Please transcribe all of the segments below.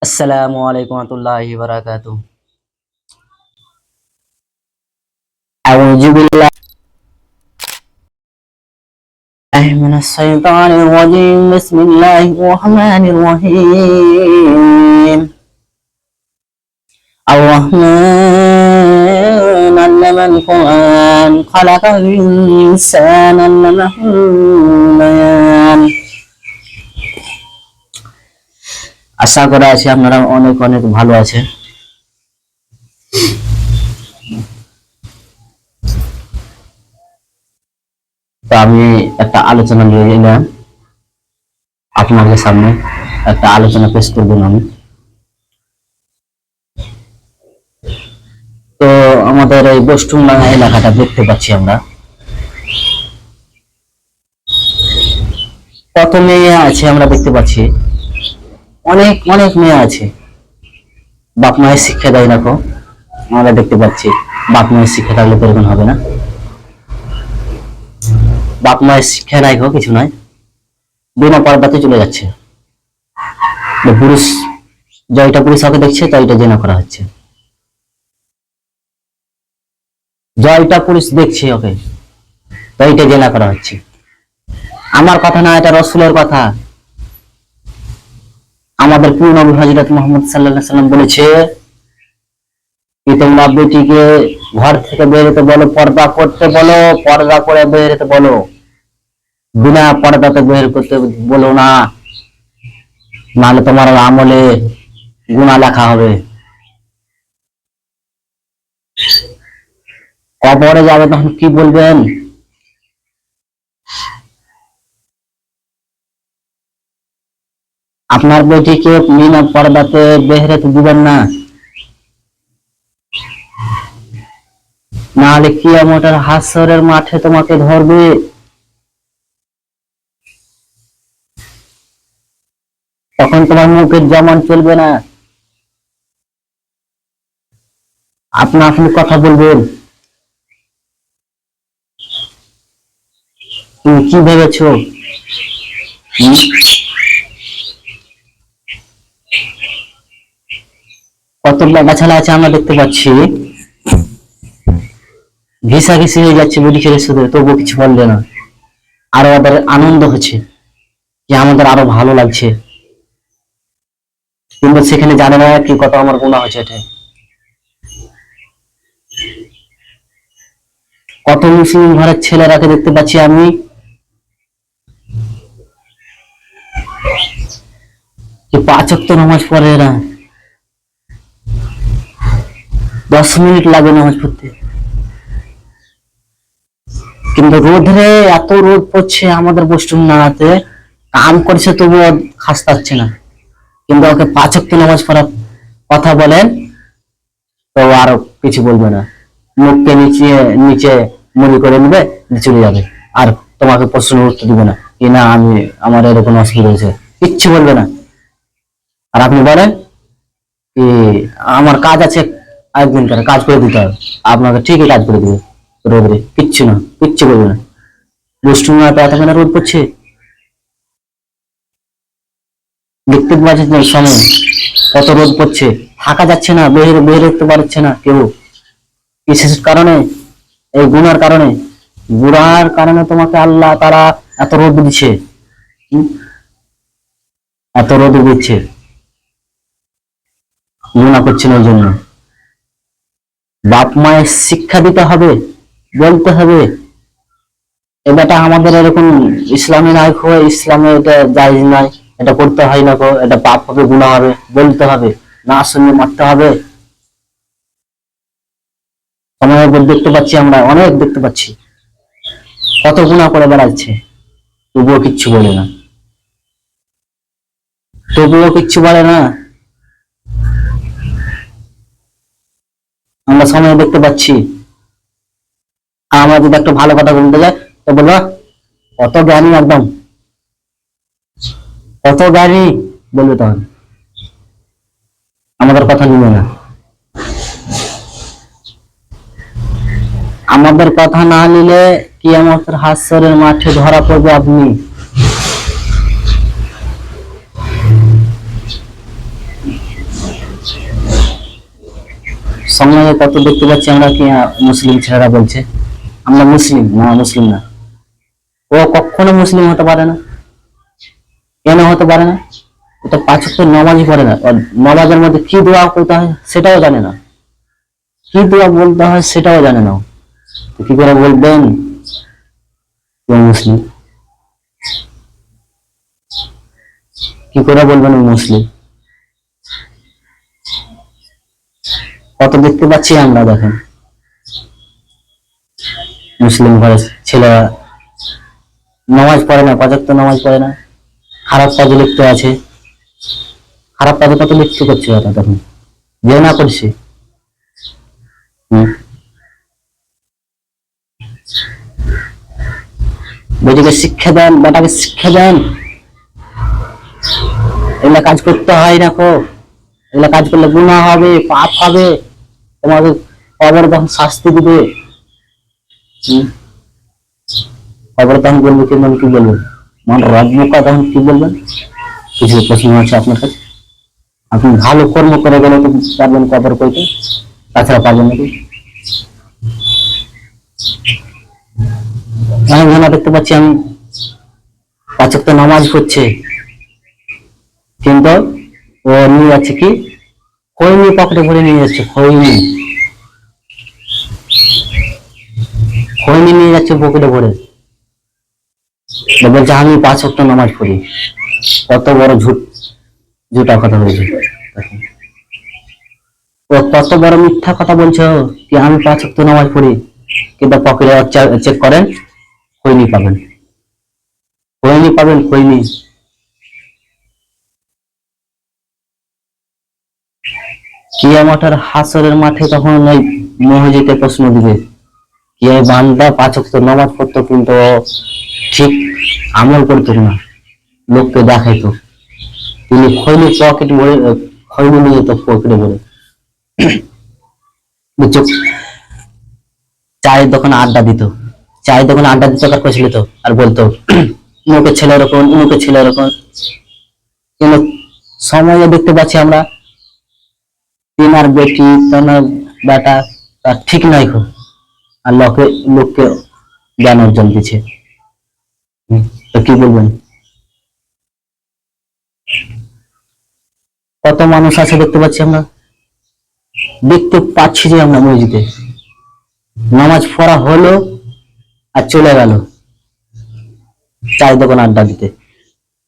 আসসালামু আলাইকুম ওয়া বারাকাতুহু। আউযু বিল্লাহি মিনাশ শাইতানির রাজীম। বিসমিল্লাহির রহমানির রহিম। আর রহমান আল্লামাল কুরআন খালাকাল ইনসানা আল্লামাহুল বায়ান। আশা করা আছি আপনারা অনেক অনেক ভালো আছেন। তো আমি একটা আলোচনা নিয়ে এলাম আপনাদের সামনে, একটা আলোচনা পেশ করবেন আমি। তো আমাদের এই বষ্টুমডাঙ্গা এলাকাটা দেখতে পাচ্ছি আমরা, কত মেয়ে আছে আমরা দেখতে পাচ্ছি, অনেক অনেক মেয়ে আছে। বাপ মায়ের শিক্ষা দেয় না কো, আমরা দেখতে পাচ্ছি। বাপ মায়ের শিক্ষা থাকলে তো এরকম হবে না। বাপ মায়ের শিক্ষা নাই গো, কিছু নয়, বিনা পর্দাতে চলে যাচ্ছে। পুরুষ জয়টা পুরুষ ওকে দেখছে, জয়টা জেনা করা হচ্ছে। জয়টা পুরুষ দেখছে ওকে, জয়টা জেনা করা হচ্ছে। আমার কথা না, এটা রসুলের কথা। আমাদের প্রিয় নবী হযরত মুহাম্মদ সাল্লাল্লাহু আলাইহি সাল্লাম বলেছে কি, তোমরা বেটিকে ঘর থেকে বের হতে বলো, পর্দা করতে বলো, পর্দা করে বের হতে বলো, বিনা পর্দাতে বের করতে বলো না, নাহলে তোমার আমলে গুনাহ লেখা হবে। কবরে যাবে তখন কি বলবেন? আপনার বেটিকে বিনা পর্দাতে বের হতে দিবেন না, নাহলে কিয়ামতের হাসরের মাঠে তোমাকে ধরবে। তখন তোমার মুখের জমান চলবে না, আপনি আপনি কথা বলবেন। তুমি কি ভেবেছো? কত বাচ্চারা আছে আমরা দেখতে পাচ্ছি, ঘিসাঘিসি হয়ে যাচ্ছে বেটি ছেলের সাথে, তবুও কিছু বলবে না। আরো ওদের আনন্দ হচ্ছে যে আমাদের আরো ভালো লাগছে, কিন্তু সেখানে জানে না কি কত আমার গুনাহ হচ্ছে। এটা কত মুসলিম ঘরের ছেলেরাকে দেখতে পাচ্ছি আমি, যে 5 ওয়াক্ত নামাজ পড়ে না, 10 মিনিট লাগে নামাজ পড়তে, কিন্তু রোদরে এত রোদ পড়ছে আমাদের বষ্টুম নাড়াতে, কাম করছে তবুও খাস্তা হচ্ছে না, কিন্তু ওকে 5 ওয়াক্ত নামাজ পড়ার কথা বলেন তো আর কিছু বলবে না, মুখকে নিচে নিচে মুড়ি করে নেবে, চলে যাবে, আর তোমাকে প্রশ্নের উত্তর দিবে না কি না আমি আমার এরকম অসুবিধা হয়েছে, কিচ্ছু বলবে না। আর আপনি বলেন কি আমার কাজ আছে, একদিনকার কাজ করে দিতে হবে, আপনাকে ঠিকই কাজ করে দিবে রোদরে, কিচ্ছু না, কিচ্ছু বলবে না। দুষ্টুমিতে এতখানে রোদ পড়ছে, দেখতে পাচ্ছেন সময় কত রোদ পড়ছে, থাকা যাচ্ছে না, বের বের হতে পারছে না কেউ। বিশেষ কারণে এই গুনার কারণে, গুনার কারণে তোমাকে আল্লাহ তারা এত রোদ দিচ্ছে, এত রোদ দিচ্ছে, গুনাহ করছেন ওই জন্য। বাপ মায়ের শিক্ষা দিতে হবে, বলতে হবে এ বেটা আমাদের এরকম ইসলামে নাই খো, ইসলামে এটা জায়েজ নাই, এটা করতে হয় না খো, এটা পাপ হবে, গুনাহ হবে, বলতে হবে, না শুনলে মারতে হবে। সময়ের উপর দেখতে পাচ্ছি আমরা, অনেক দেখতে পাচ্ছি কত গুনাহ করে বেড়াচ্ছে, তবুও কিচ্ছু বলে না, তবুও কিচ্ছু বলে না। আমরা সময় দেখতে পাচ্ছি, আর আমরা যদি একটা ভালো কথা বলতে যাই তো বলবো কত জ্ঞানী, একদম কত জ্ঞানী বলবে, তখন আমাদের কথা নিবে না। আমাদের কথা না নিলে কিয়ামতের হাসরের মাঠে ধরা পড়বে আপনি। সমাজে কত দেখতে পাচ্ছি আমরা কি মুসলিম ছেলেরা বলছে আমরা মুসলিম না, মুসলিম না। ও কখনো মুসলিম হতে পারে না। কেন হতে পারে না? ও তো 5 ওয়াক্ত নামাজই পড়ে না। আর নামাজের মধ্যে কি দোয়া করতে হয় সেটাও জানে না, কি দোয়া বলতে হয় সেটাও জানে না। তো কি করে বলবেন ও মুসলিম? কি করে বলবেন ও মুসলিম? কত দেখতে পাচ্ছি আমরা, দেখেন মুসলিম ঘরের ছেলেরা নামাজ পড়ে না, 5 ওয়াক্ত নামাজ পড়ে না, খারাপ কাজে লিপ্ত আছে। খারাপ কাজে কত লিপ্ত করছে ওরা, তখন যে না করছে। বেটিকে শিক্ষা দেন, বেটাকে শিক্ষা দেন, এগুলা কাজ করতে হয় দেখো, এগুলা কাজ করলে গুনাহ হবে, পাপ হবে, তোমাদের কবর তখন শাস্তি দিবে। কবর তখন বলবে কি, মানে কি বলবেন? মান রাজমুখা তখন কি বলবেন? কিছু প্রশ্ন আছে আপনার কাছে? আপনি ভালো কর্ম করে গেলে তো পারবেন কবর করতে, তাছাড়া পারবেন নাকি? অনেক জন দেখতে পাচ্ছি আমি 5 ওয়াক্ত নামাজ পড়ছে, কিন্তু ও নিয়ে যাচ্ছে কি, খৈনি পকেটে ভরে নিয়ে যাচ্ছে, খৈনি খৈনি নিয়ে যাচ্ছে পকেটে ভরে, বলছে আমি 5 ওয়াক্ত নামাজ পড়ি। কত বড় ঝুটা কথা বলছে। ও কত বড় মিথ্যা কথা বলছো কি আমি 5 ওয়াক্ত নামাজ পড়ি, কিন্তু পকেটে চেক করেন, খৈনি পাবেন, খৈনি পাবেন, খৈনি। কিয়ামতের হাসরের মাঠে তখন ওই মসজিদে প্রশ্ন দিবে কি এই বান্দা 5 ওয়াক্ত নামাজ পড়তো কিন্তু ঠিক আমল করতো না, লোককে দেখাইতো, তিনি খৈনি পকেট ভরে, খৈনি নিয়ে যেত পকেটে ভরে, বুঝছো? চায়ের দোকানে আড্ডা দিত, চায়ের দোকানে আড্ডা দিত আর কইছিল তো, আর বলতো উমুকের ছেলে এরকম, উমুকের ছেলে এরকম। কিন্তু সময়ে দেখতে পাচ্ছি আমরা তিনার বেটি, তোমার বেটা তার ঠিক নাই খুব, আর লোককে জ্ঞান অর্জন দিচ্ছে। তো কি বলবেন? কত মানুষ আছে দেখতে পাচ্ছি আমরা, দেখতে পাচ্ছি যে আমরা মসজিদে নামাজ পড়া হলো আর চলে গেল চায়ের দোকান আড্ডা দিতে,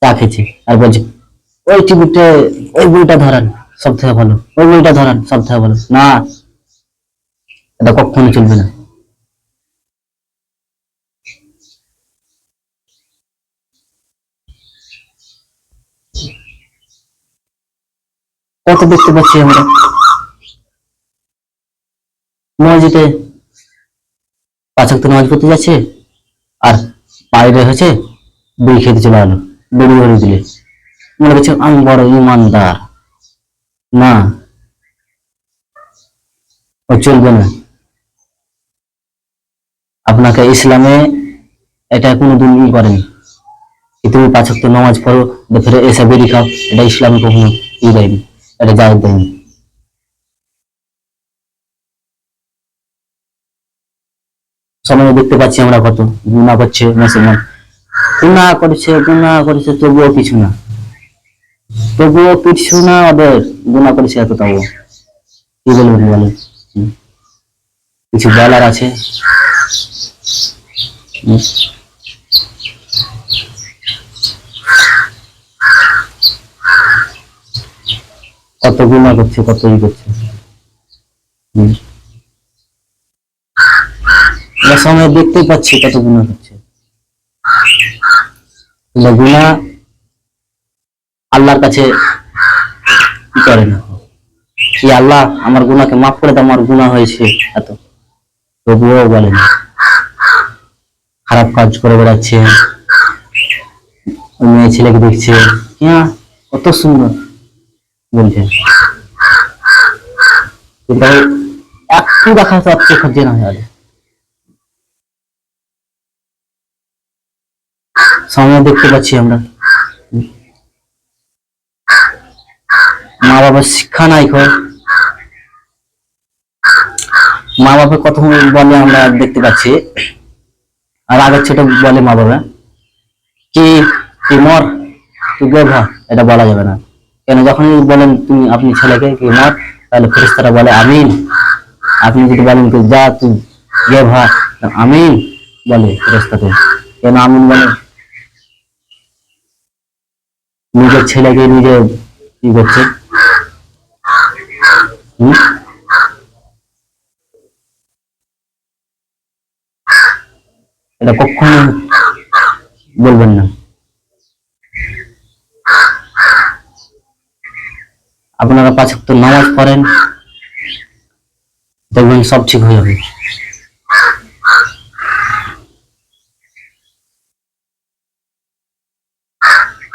চা খেয়েছে, আর বলছে ওই টিভিতে ওই বইটা ধরান সব থেকে ভালো, ওই বইটা ধরান সব থেকে ভালো। না, এটা কখনো চলবে না। কত দেখতে পাচ্ছি আমরা মসজিদে 5 ওয়াক্ত নামাজ পড়তে যাচ্ছে, আর বাইরে হয়েছে বিড়ি খেতে চলে গেলো, বিড়ি ভরে দিলে মনে করছে আমি বড় ইমানদার। না, ও চলবে না। আপনাকে ইসলামে এটা কোনোদিন ই করেনি কি তুমি 5 ওয়াক্ত নামাজ পড়ো ফিরে এসে বেরি খাও, এটা ইসলামে কখনো ই দেয়নি, এটা জায়েজ দেয়নি। সময় দেখতে পাচ্ছি আমরা কত গুনাহ করছে মুসলমান, গুনাহ করেছে তবুও কিছু না, তবুও কিছু না, ওদের গুনাহ করেছে এতটাও। কি বলবেন বলেন? কিছু বলার আছে? কত গুনাহ করছে, কত ই করছে। সময় দেখতেই পাচ্ছি কত গুনাহ করছে। গুনাহ আল্লাহর কাছে কি করে না, কি আল্লাহ আমার গুনাহকে মাফ করে দাও, আমার গুনাহ হয়েছে এত, তবুও বলেন। খারাপ কাজ করে বেড়াচ্ছে, মেয়ে ছেলেকে দেখছে হ্যাঁ কত সুন্দর বলছে, কিন্তু একটু দেখা তো আপনি খাচ্ছে না হয়ে সময় দেখতে পাচ্ছি আমরা। মা বাবার শিক্ষা নাই, মা বাবা কত বলে আমরা দেখতে পাচ্ছি, আর আগের ছোট বলে মা বাবা কি কি মর তুই গে ভা, এটা বলা যাবে না। কেন যখনই বলেন তুমি আপনি ছেলেকে কি মর, তাহলে ফেরেশতারা বলে আমিন। আপনি যদি বলেন কি যা তুই গে ভা, আমিন বলে ফেরেশতাতে। কেন আমিন বলে? নিজের ছেলেকে নিজে কি করছে? হম? এটা কখনো বলবেন না। আপনারা 5 ওয়াক্ত নামাজ পড়েন, দেখবেন সব ঠিক হয়ে যাবে।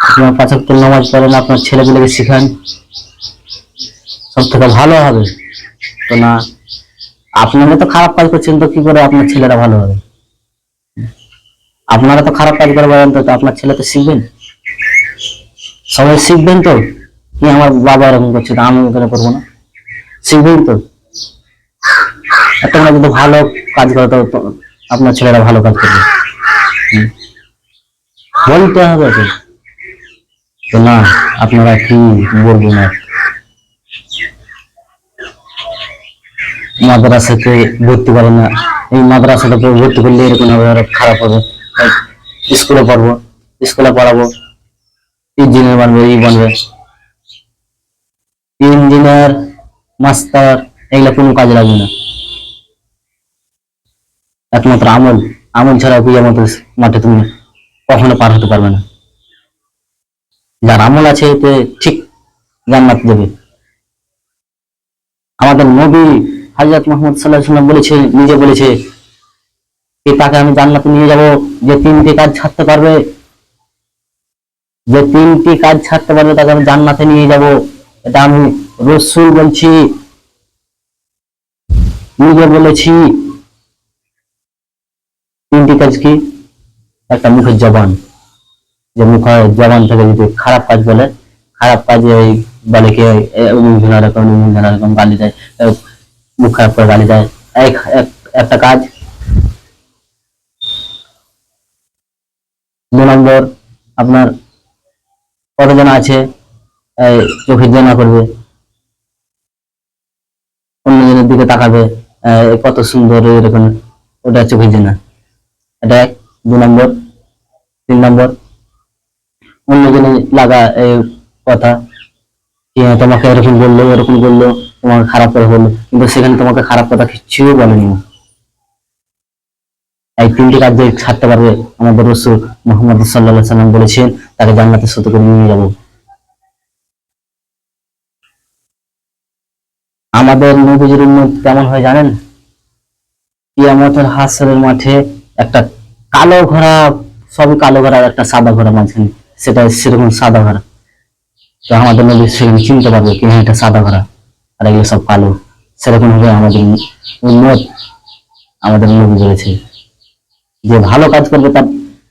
আপনারা 5 ওয়াক্ত নামাজ পড়েন, আপনার ছেলেগুলোকে শিখান, সব থেকে ভালো হবে। তো না, আপনারা তো খারাপ কাজ করছেন, তো কি করে আপনার ছেলেরা ভালো হবে? আপনারা তো খারাপ কাজ করে বলেন, তো আপনার ছেলে তো শিখবেন, সবাই শিখবেন তো। কি আমার বাবা এরকম করছে, তো আমি এখানে করবো না? শিখবেন তো। তোমরা যদি ভালো কাজ করো তো আপনার ছেলেরা ভালো কাজ করবে। বলতে হবে তো। তো না, আপনারা কি বলবো না, মাদ্রাসাতে ভর্তি করে না, এই মাদ্রাসাতে ভর্তি করলে এরকম হবে, আরো খারাপ হবে। স্কুলে পড়বো, স্কুলে পড়াবো, ইঞ্জিনিয়ার বানবে, এই বানবে, ইঞ্জিনিয়ার মাস্টার এগুলা কোনো কাজে লাগবে না। একমাত্র আমল, আমল ছাড়া কিয়ামতের মাঠে তুমি কখনো পার হতে পারবে না। যার আমল আছে এতে ঠিক জান্নাত দেবে। আমাদের নবী হযরত মুহাম্মদ সাল্লাল্লাহু আলাইহি ওয়াসাল্লাম বলেছে, নিজে বলেছে যে তাকে আমি জান্নাতে নিয়ে যাব যে 3টি কাজ ছাড়তে পারবে, যে 3টি কাজ ছাড়তে পারবে তাকে আমি জান্নাতে নিয়ে যাব। এটা আমি রাসূল বলছি, নিজে বলেছি। 3টি কাজ কি? একটা মুখের জবান, যে মুখের জবান থেকে যদি খারাপ কাজ বলে, খারাপ কাজে বলে কি এরকম গালি দেয়, মুখ খারাপ করে গালি দেয়, একটা কাজ। 2 নম্বর, আপনার কতজন আছে চোখের জনা করবে, অন্যজনের দিকে তাকাবে, কত সুন্দর এরকম, ওটা চোখের জনা। এটা 2 নম্বর। 3 নম্বর, অন্যজনে লাগা এই কথা, তোমাকে এরকম বললো, এরকম বললো, তোমাকে খারাপ করে বললো, কিন্তু সেখানে তোমাকে খারাপ কথা কিছুই বলেনি। এই 3টি কাজ যে ছাড়তে পারবে, আমাদের রাসূল মুহাম্মদ সাল্লাল্লাহু আলাইহি ওয়াসাল্লাম বলেছেন তাকে জান্নাতে সাথে করে নিয়ে যাব। আমাদের নবীজির উম্মত কেমন হয় জানেন? কিয়ামতের হাসরের মাঠে একটা কালো ঘোড়া, সবই কালো ঘোড়া, একটা সাদা ঘোড়া মাঝখানে, সেটা সেরকম সাদা ঘোড়া। তো আমাদের নবী সেখানে চিনতে পারবে কি হ্যাঁ এটা সাদা ঘোড়া, আর এগুলো সব কালো। সেরকম হবে আমাদের উম্মত। আমাদের নবী বলেছে যে ভালো কাজ করবে তার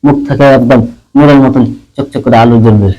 মুখ থেকে একদম নূরের মতন চকচক করে আলো জ্বলবে।